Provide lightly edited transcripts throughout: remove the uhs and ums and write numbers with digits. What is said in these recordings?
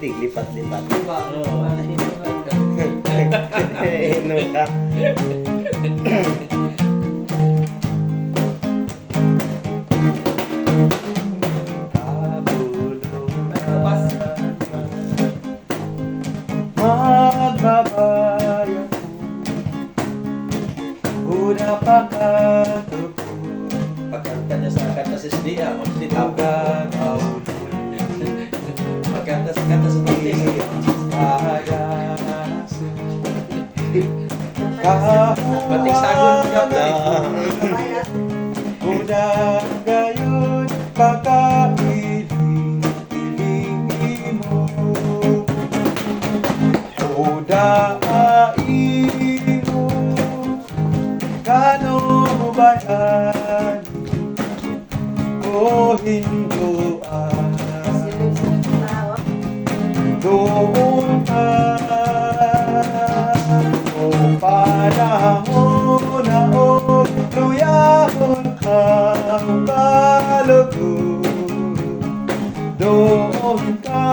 Tig, lipat-lipat. Diba? Oo. Ano ka? Magbabayan una pa katupo Pagkanta niya sa kanta sa SDA, magdita ka. Pagkanta sa kanta sa SDA. Batik sagon ka ba? Una gayon pagkailing mo Uda mo Kano bayan O hinduan Doon ka O panahon na o Luyahon ka Kalugod Doon ka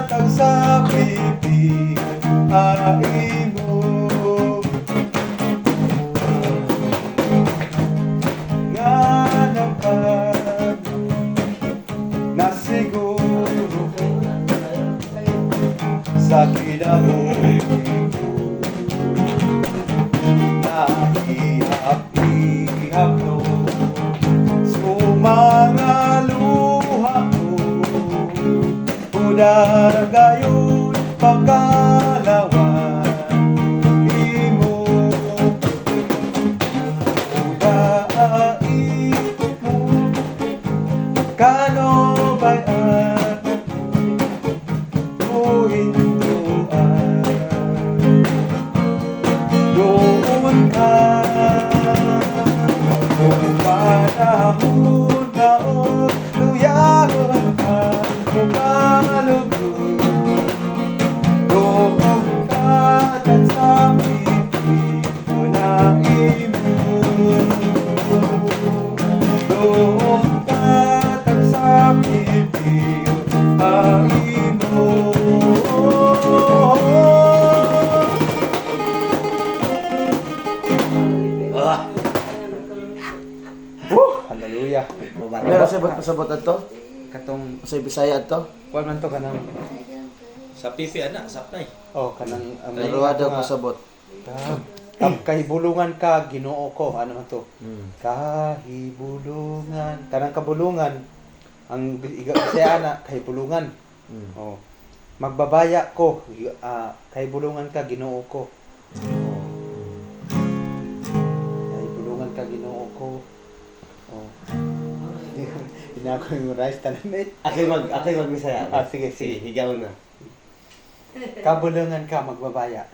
tag sa bibig Ay mo Nga napag Nasiguro Sa kinabuhi ko Nahihap-ihap no Sumangaluha ko Udah gayon pagkalawan Imo Udah mo Kano bayan Hinduan Doon ka Kung panahon na o Luyahon ka Kung malugod Doon ka At sa pipig mo na imo Doon ka At sa pipig mo imo Hallelujah. Meron pasabot ato? Katong Sa Bisaya ato? kuan man to kanang Sa pipi, anak, sapnay. kanang Meron daw pasabot. kahibulungan ka Ginoo ko ano man to? Kahibulungan kanang kabulungan ang Bisaya na kahibulungan. Oh. Magbabaya ko kahibulungan ka Ginoo ko. Oh. Kahibulungan ka Ginoo ko. Oh. Inako yung rice tanan eh. Ako'y mag-Bisaya. Sige. Higaw na. Kabulungan ka magbabaya.